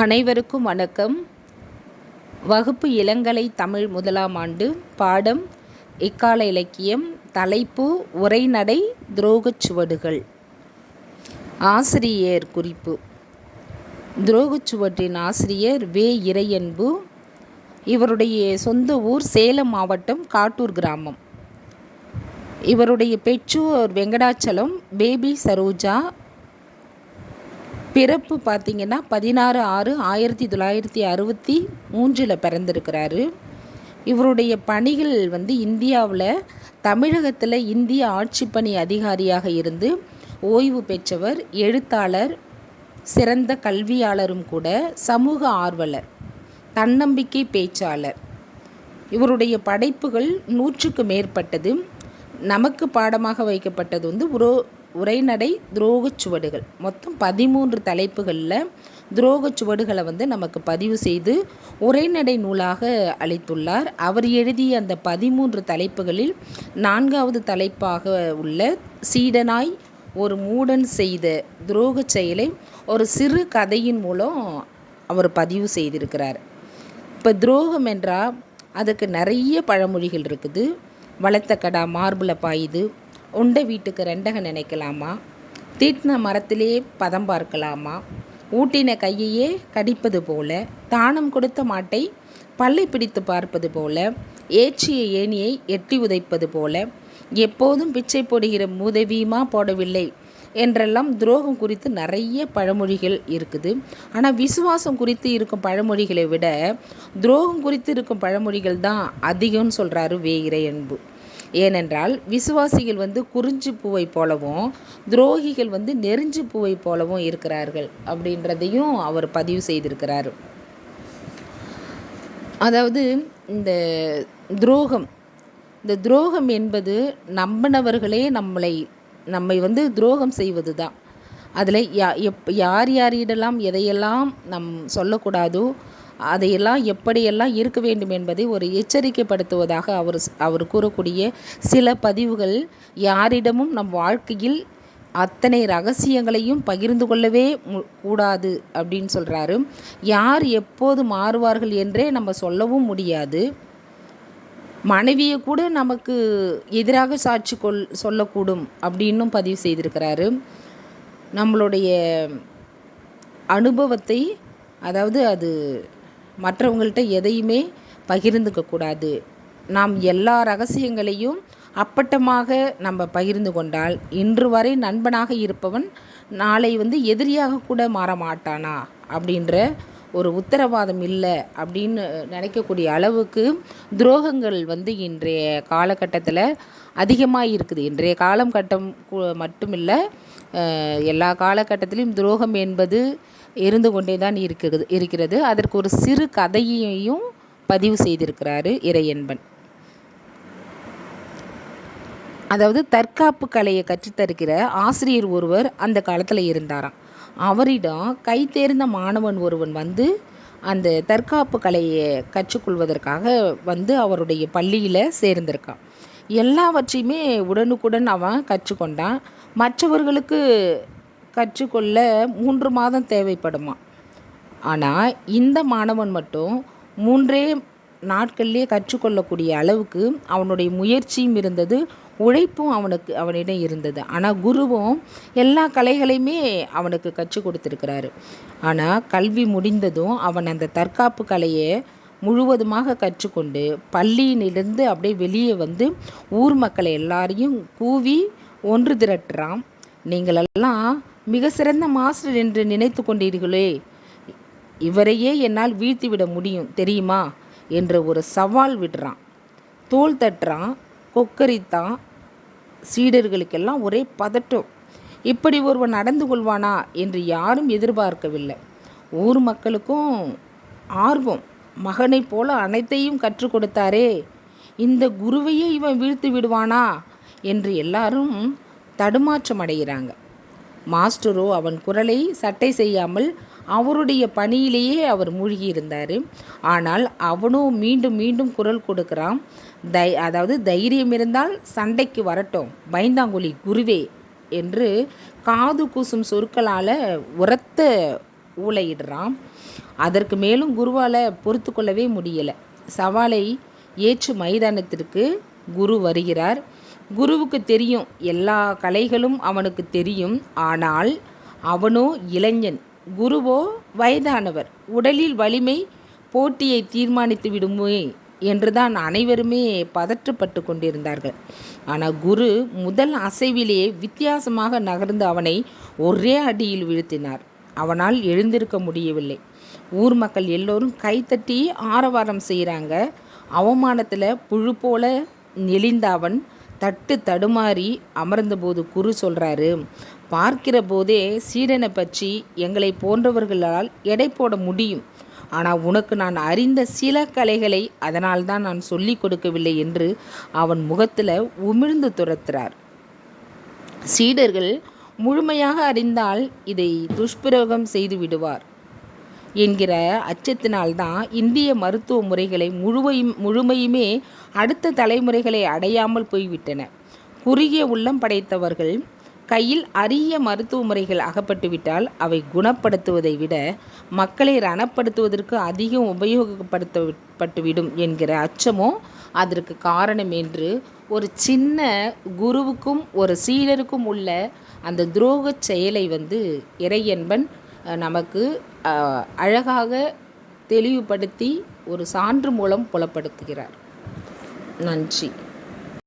அனைவருக்கும் வணக்கம். வகுப்பு இளங்கலை தமிழ் முதலாம் ஆண்டு. பாடம் எக்கால இலக்கியம். தலைப்பு உரைநடை துரோகச் சுவடுகள். ஆசிரியர் குறிப்பு. துரோகச் சுவட்டின் ஆசிரியர் வே. இறையன்பு. இவருடைய சொந்த ஊர் சேலம் மாவட்டம் காட்டூர் கிராமம். இவருடைய பெற்றோர் வெங்கடாச்சலம், பேபி சரோஜா. பிறப்பு பார்த்திங்கன்னா 16/6/1963 பிறந்திருக்கிறாரு. இவருடைய பணிகள் இந்தியாவில் தமிழகத்தில் இந்திய ஆட்சிப்பணி அதிகாரியாக இருந்து ஓய்வு பெற்றவர். எழுத்தாளர், சிறந்த கல்வியாளரும் கூட, சமூக ஆர்வலர், தன்னம்பிக்கை பேச்சாளர். இவருடைய படைப்புகள் 100க்கு மேற்பட்டது. நமக்கு பாடமாக வைக்கப்பட்டது உரைநடை துரோகச் சுவடுகள். மொத்தம் 13 தலைப்புகளில் துரோகச் சுவடுகளை நமக்கு பதிவு செய்து உரைநடை நூலாக அளித்துள்ளார். அவர் எழுதிய அந்த 13 தலைப்புகளில் 4வது தலைப்பாக உள்ள சீடனாய் ஒரு மூடன் செய்த துரோகச் செயலை ஒரு சிறு கதையின் மூலம் அவர் பதிவு செய்திருக்கிறார். இப்போ துரோகம் என்றால் அதுக்கு நிறைய பழமொழிகள் இருக்குது. வளர்த்த கடா மார்பில் பாயுது, உண்ட வீட்டுக்கு ரெண்டக நினைக்கலாமா, தீட்டின மரத்திலே பதம் பார்க்கலாமா, ஊட்டின கையையே கடிப்பது போல, தானம் கொடுத்த மாட்டை பல்லை பிடித்து பார்ப்பது போல, ஏற்றிய ஏணியை எட்டி உதைப்பது போல, எப்போதும் பிச்சை போடுகிற மூதவியுமா போடவில்லை என்றெல்லாம் துரோகம் குறித்து நிறைய பழமொழிகள் இருக்குது. ஆனால் விசுவாசம் குறித்து இருக்கும் பழமொழிகளை விட துரோகம் குறித்து இருக்கும் பழமொழிகள் தான் அதிகம்னு சொல்கிறாரு வே. இறையன்பு. ஏனென்றால் விசுவாசிகள் குறிஞ்சி பூவை போலவும் துரோகிகள் நெருஞ்சி பூவை போலவும் இருக்கிறார்கள் அப்படின்றதையும் அவர் பதிவு செய்திருக்கிறார். அதாவது இந்த துரோகம் என்பது நம்பினவர்களே நம்மை துரோகம் செய்வது தான். அதில் யார் யாரிடலாம் எதையெல்லாம் நம் சொல்லக்கூடாதோ அதையெல்லாம் எப்படியெல்லாம் இருக்க வேண்டும் என்பதை ஒரு எச்சரிக்கைப்படுத்துவதாக அவர் கூறக்கூடிய சில பதிவுகள், யாரிடமும் நம் வாழ்க்கையில் அத்தனை ரகசியங்களையும் பகிர்ந்து கொள்ளவே கூடாது அப்படின்னு சொல்கிறாரு. யார் எப்போது மாறுவார்கள் என்றே நம்ம சொல்லவும் முடியாது. மனைவியை கூட நமக்கு எதிராக சாட்சி சொல்லக்கூடும் அப்படின்னும் பதிவு செய்திருக்கிறாரு. நம்மளுடைய அனுபவத்தை, அதாவது அது மற்றவங்கள்ட்ட எதையுமே பகிர்ந்துக்க கூடாது. நாம் எல்லா ரகசியங்களையும் அப்பட்டமாக நம்ம பகிர்ந்து கொண்டால் இன்று வரை நண்பனாக இருப்பவன் நாளை எதிரியாக கூட மாற மாட்டானா அப்படின்ற ஒரு உத்தரவாதம் இல்லை அப்படின்னு நினைக்கக்கூடிய அளவுக்கு துரோகங்கள் இன்றைய காலகட்டத்தில் அதிகமாக இருக்குது. இன்றைய காலகட்டம் மட்டுமில்லை, எல்லா காலகட்டத்திலும் துரோகம் என்பது இருந்து கொண்டே தான் இருக்கிறது. அதற்கு ஒரு சிறு கதையையும் பதிவு செய்திருக்கிறாரு இறையன்பன். அதாவது தற்காப்பு கலையை கற்றுத்தருகிற ஆசிரியர் ஒருவர் அந்த காலத்தில் இருந்தாராம். அவரிடம் கை தேர்ந்த மாணவன் ஒருவன் அந்த தற்காப்பு கலையை கற்றுக்கொள்வதற்காக அவருடைய பள்ளியில் சேர்ந்திருக்கான். எல்லாவற்றையுமே உடனுக்குடன் அவன் கற்றுக்கொண்டான். மற்றவர்களுக்கு கற்றுக்கொள்ள 3 மாதம் தேவைப்படுமா. ஆனால் இந்த மாணவன் மட்டும் 3 நாட்கள்லேயே கற்றுக்கொள்ளக்கூடிய அளவுக்கு அவனுடைய முயற்சியும் இருந்தது, உழைப்பும் அவனிடம் இருந்தது. ஆனால் குருவும் எல்லா கலைகளையுமே அவனுக்கு கற்றுக் கொடுத்துருக்கிறாரு. ஆனால் கல்வி முடிந்ததும் அவன் அந்த தற்காப்பு கலையை முழுவதுமாக கற்றுக்கொண்டு பள்ளியிலிருந்து அப்படியே வெளியே ஊர் மக்களை எல்லாரையும் கூவி ஒன்று திரட்டுறான். நீங்களெல்லாம் மிக சிறந்த மாஸ்டர் என்று நினைத்து கொண்டீர்களே, இவரையே என்னால் வீழ்த்திவிட முடியும் தெரியுமா என்று ஒரு சவால் விடுறான். தோள் தட்டுறான், கொக்கரித்தான். சீடர்களுக்கெல்லாம் ஒரே பதட்டம். இப்படி ஒருவன் நடந்து கொள்வானா என்று யாரும் எதிர்பார்க்கவில்லை. ஊர் மக்களுக்கும் ஆர்வம். மகனை போல அனைத்தையும் கற்றுக் கொடுத்தாரே, இந்த குருவையே இவன் வீழ்த்தி விடுவானா என்று எல்லாரும் தடுமாற்றம் அடைகிறாங்க. மாஸ்டரோ அவன் குரலை சட்டை செய்யாமல் அவருடைய பணியிலேயே அவர் மூழ்கி இருந்தார். ஆனால் அவனோ மீண்டும் மீண்டும் குரல் கொடுக்கிறான். அதாவது தைரியம் இருந்தால் சண்டைக்கு வரட்டும் பயந்தாங்குழி குருவே என்று காது கூசும் சொற்களால் உரத்த ஊளையிடுறான். அதற்கு மேலும் குருவால் பொறுத்து கொள்ளவே முடியலை. சவாலை ஏற்று மைதானத்திற்கு குரு வருகிறார். குருவுக்கு தெரியும், எல்லா கலைகளும் அவனுக்கு தெரியும். ஆனால் அவனோ இளைஞன், குருவோ வயதானவர். உடலில் வலிமை போட்டியை தீர்மானித்து விடுமே என்றுதான் அனைவருமே பதற்றப்பட்டு கொண்டிருந்தார்கள். ஆனால் குரு முதல் அசைவிலேயே வித்தியாசமாக நகர்ந்து அவனை ஒரே அடியில் வீழ்த்தினார். அவனால் எழுந்திருக்க முடியவில்லை. ஊர் மக்கள் எல்லோரும் கைத்தட்டி ஆரவாரம் செய்கிறாங்க. அவமானத்தில் புழு போல நெளிந்த அவன் தட்டு தடுமாறி அமர்ந்தபோது குரு சொல்கிறாரு, பார்க்கிற போதே சீடனை பற்றி எங்களை போன்றவர்களால் எடை போட முடியும். ஆனால் உனக்கு நான் அறிந்த சில கலைகளை அதனால்தான் நான் சொல்லிக் கொடுக்கவில்லை என்று அவன் முகத்தில் உமிழ்ந்து துரத்துறார். சீடர்கள் முழுமையாக அறிந்தால் இதை துஷ்பிரயோகம் செய்து விடுவார் என்கிற அச்சத்தினால்தான் இந்திய மருத்துவ முறைகளை முழுமையுமே அடுத்த தலைமுறைகளை அடையாமல் போய்விட்டன. குறுகிய உள்ளம் படைத்தவர்கள் கையில் அரிய மருத்துவ முறைகள் அகப்பட்டுவிட்டால் அவை குணப்படுத்துவதை விட மக்களை ரணப்படுத்துவதற்கு அதிகம் உபயோகப்படுத்தப்பட்டுவிடும் என்கிற அச்சமோ அதற்கு காரணம் என்று ஒரு சின்ன குருவுக்கும் ஒரு சீடருக்கும் உள்ள அந்த துரோக செயலை இறையன்பன் நமக்கு அழகாக தெளிவுபடுத்தி ஒரு சான்று மூலம் புலப்படுத்துகிறார். நன்றி.